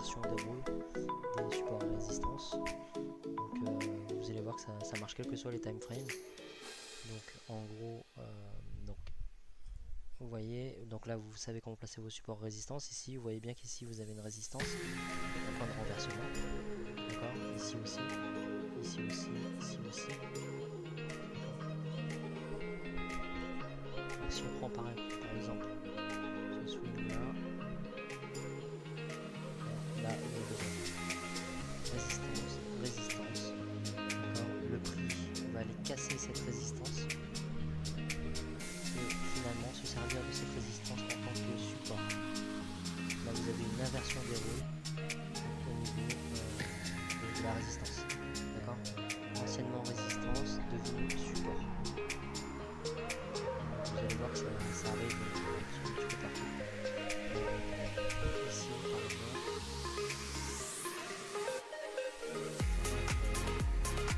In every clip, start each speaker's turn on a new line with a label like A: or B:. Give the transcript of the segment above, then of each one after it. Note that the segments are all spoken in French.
A: inversion des rôles des supports à résistance. Donc vous allez voir que ça marche quels que soient les time frames. Donc en gros, donc vous voyez, donc là vous savez comment placer vos supports résistance. Ici vous voyez bien qu'ici vous avez une résistance, un point de renversement, d'accord, ici aussi, ici aussi, ici aussi. Donc si on prend par exemple ce swing là, là vous avez résistance, résistance, d'accord, le prix va aller casser cette résistance et finalement se servir de cette résistance en tant que support. Là vous avez une inversion des rôles au niveau de la résistance, d'accord, anciennement résistance devenue support. Vous allez voir que ça arrive sur un petit peu partout. Ici par exemple,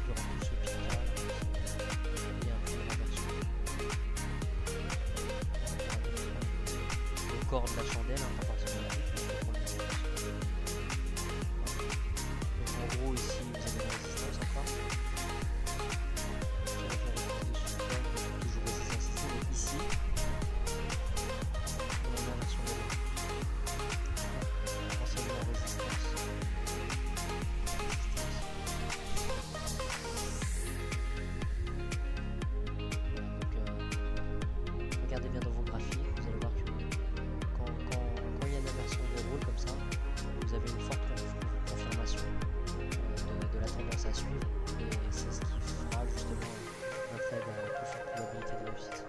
A: durant tout ce pic-là, il y a un point de renversement. Le corps de la chandelle, pas forcément la boucle, mais le point de résistance. Donc en gros ici vous avez une résistance encore. Toujours résistance ici, mais ici on a une inversion de l'eau. Anciennement résistance. Donc regardez bien dans vos graphiques, vous allez voir que quand il y a une inversion de rôle comme ça, vous avez une forte confirmation de la tendance à suivre, et c'est ce qui fera justement un trade à plus forte probabilité de réussite.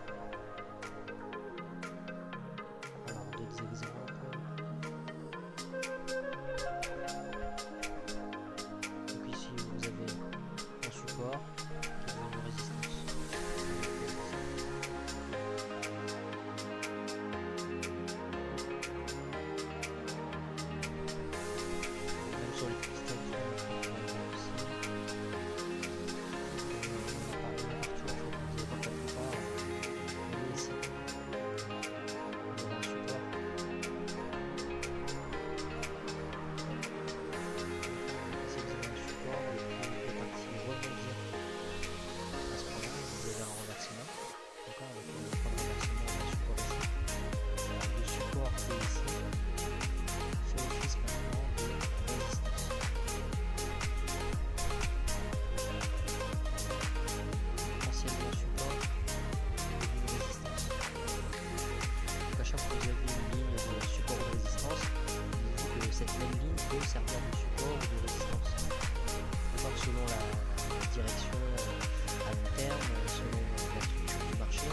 A: Alors d'autres exemples. Donc ici vous avez un support qui est devenu résistance. Même sur les cristaux, cette même ligne peut servir de support ou de résistance. D'accord, selon la direction à long terme, selon la structure du marché,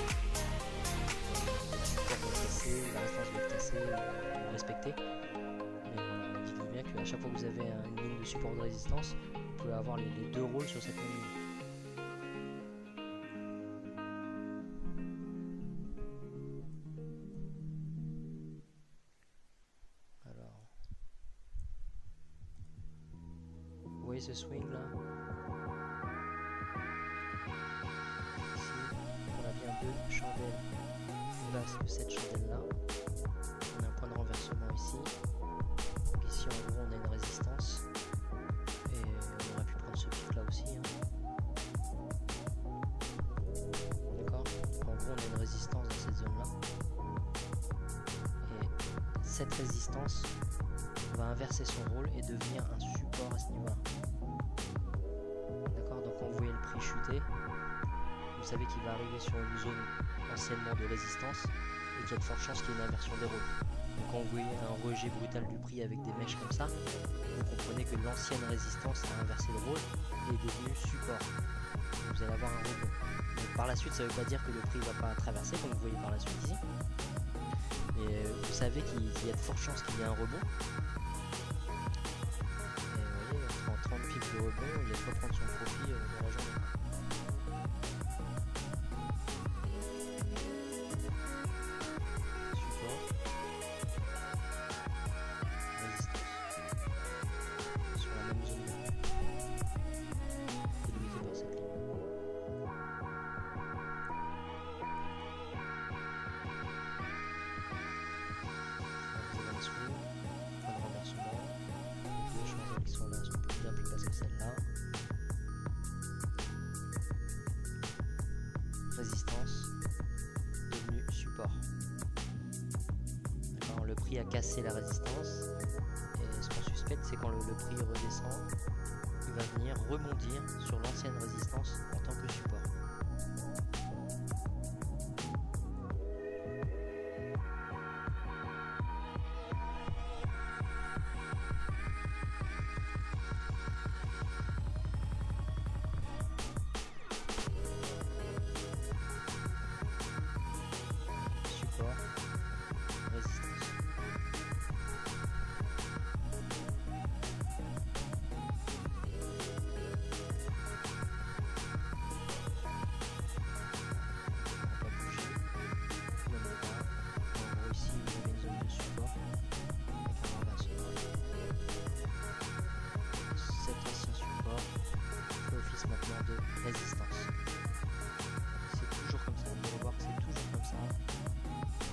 A: le support va être cassé, la résistance va être cassée ou respectée. Mais voilà, dites-vous bien qu'à chaque fois que vous avez une ligne de support ou de résistance, vous pouvez avoir les deux rôles sur cette même ligne. Vous voyez ce swing là? Ici, on a bien deux chandelles qui passent de cette chandelle là. On a un point de renversement ici. Donc ici en gros on a une résistance. Et on aurait pu prendre ce pic là aussi. Hein. D'accord? En gros on a une résistance dans cette zone là. Et cette résistance va inverser son rôle et devenir un support à ce niveau là. D'accord, donc quand vous voyez le prix chuter, vous savez qu'il va arriver sur une zone anciennement de résistance et qu'il y a de fortes chances qu'il y ait une inversion des rôles. Donc quand vous voyez un rejet brutal du prix avec des mèches comme ça, vous comprenez que l'ancienne résistance a inversé le rôle et est devenue support. Vous allez avoir un rebond. Donc par la suite, ça ne veut pas dire que le prix ne va pas traverser comme vous voyez par la suite ici. Mais vous savez qu'il y a de fortes chances qu'il y ait un rebond. Et vous voyez, en 30 pics de rebond, il y a de quoi prendre son profit dans la journée. résistance, devenu support. Alors, le prix a cassé la résistance, et ce qu'on suspecte, c'est quand le prix redescend, il va venir rebondir sur l'ancienne résistance en tant que support. Support, résistance. On va pas bouger, même là. En gros ici vous avez une zone de support avec un renversement. Cet ancien support fait office maintenant de résistance. C'est toujours comme ça, vous allez voir que c'est toujours comme ça.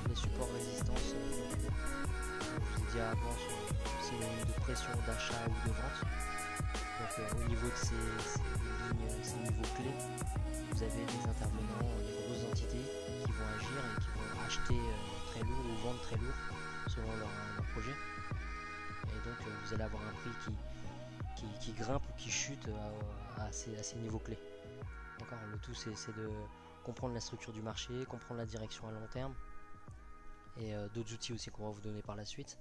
A: Les supports résistance, comme je vous ai dit avant, c'est une ligne de pression d'achat ou de vente. Donc au niveau de ces lignes, ces niveaux clés, vous avez des intervenants, des grosses entités qui vont agir et qui vont acheter très lourd ou vendre très lourd selon leur projet. Et donc vous allez avoir un prix qui grimpe ou qui chute à ces niveaux clés. D'accord. Le tout c'est de comprendre la structure du marché, comprendre la direction à long terme et d'autres outils aussi qu'on va vous donner par la suite.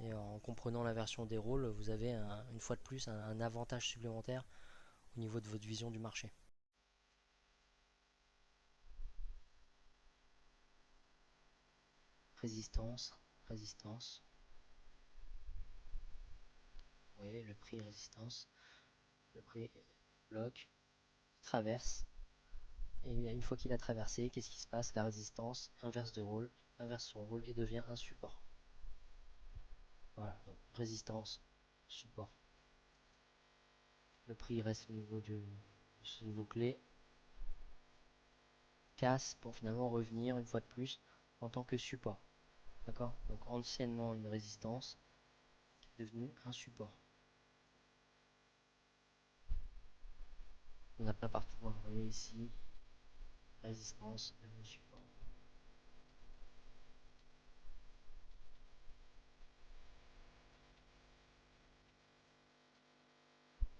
A: Et en comprenant l'inversion des rôles, vous avez une fois de plus un avantage supplémentaire au niveau de votre vision du marché. Résistance, résistance. Oui, le prix résistance. Le prix bloc, traverse. Et une fois qu'il a traversé, qu'est-ce qui se passe? La résistance inverse de rôle, inverse son rôle et devient un support. Voilà, donc résistance, support. Le prix reste au niveau de ce niveau clé. Casse pour finalement revenir une fois de plus en tant que support. D'accord. Donc anciennement une résistance, devenue un support. On n'a pas partout, vous voyez ici, résistance, devenu support.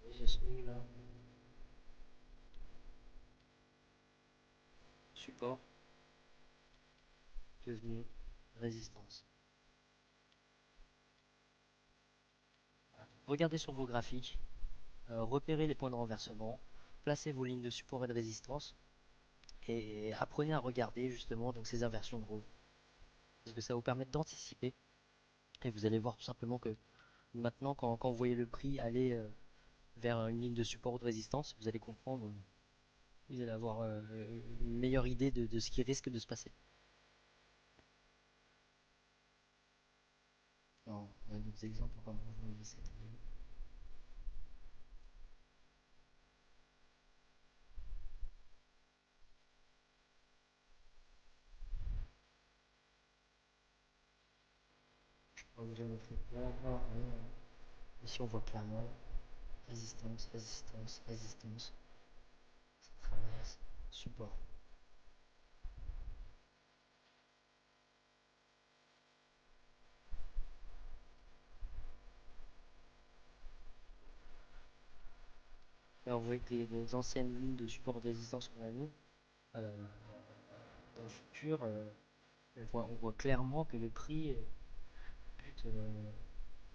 A: Et je suis là. Support, devenu résistance. Regardez sur vos graphiques, repérez les points de renversement, placez vos lignes de support et de résistance, et apprenez à regarder justement donc ces inversions de rôle. Parce que ça va vous permettre d'anticiper, et vous allez voir tout simplement que maintenant quand vous voyez le prix aller vers une ligne de support ou de résistance, vous allez comprendre, vous allez avoir une meilleure idée de ce qui risque de se passer. Alors, on a d'autres exemples comme vous voyez cette ligne. On va vous montrer là, ici on voit clairement résistance, résistance, résistance, ça traverse, support. Alors vous voyez que les anciennes lignes de support et de résistance qu'on a mis, dans le futur, on voit clairement que le prix bute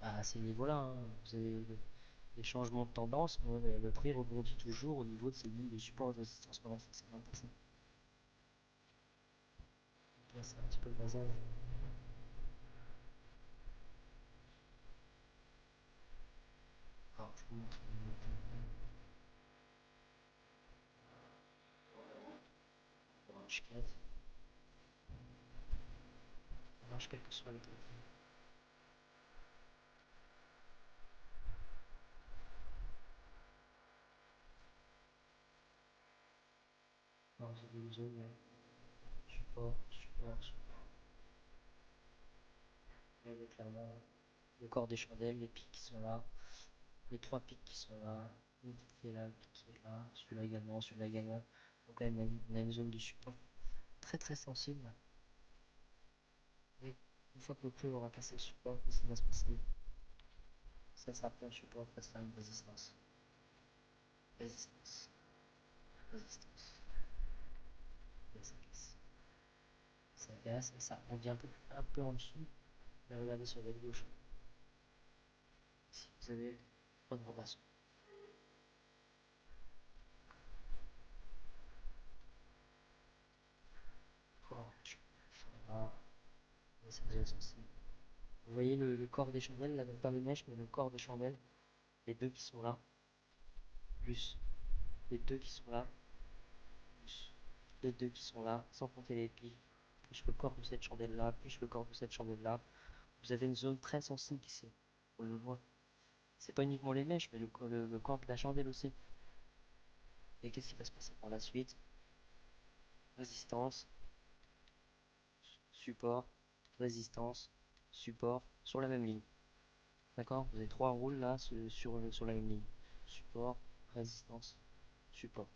A: à ces niveaux-là. Hein. Vous avez des changements de tendance, mais le prix rebondit toujours au niveau de ces lignes de support et de résistance. Voilà, c'est vraiment ça. Là, c'est un petit peu le bazar. Alors, je vous montre. Ça marche quel que soit le prix. Alors, vous avez une zone support, support, support. Vous voyez clairement le corps des chandelles, les pics qui sont là, les trois pics qui sont là, une pic qui est là, une pic qui est là, celui-là également, celui-là également. Donc là, on a une zone de support très très sensible. Et une fois que le feu aura passé le support, qu'est-ce qui va se passer? Ça sera plus un support, ça sera une résistance. Résistance. Résistance. Et ça casse. Ça casse et ça revient un peu en dessous. Mais regardez sur votre gauche. Ici, vous avez une rotation. Voilà. Et c'est déjà sensible. Vous voyez le corps des chandelles, là, pas le mèche, mais le corps des chandelles, les deux qui sont là, plus les deux qui sont là, plus les deux qui sont là, sans compter les piles, plus le corps de cette chandelle là, plus le corps de cette chandelle là. Vous avez une zone très sensible ici, on le voit. C'est pas uniquement les mèches, mais le corps de la chandelle aussi. Et qu'est-ce qui va se passer par la suite? Résistance, support, résistance, support, sur la même ligne. D'accord? Vous avez trois rôles là sur la même ligne. Support, résistance, support.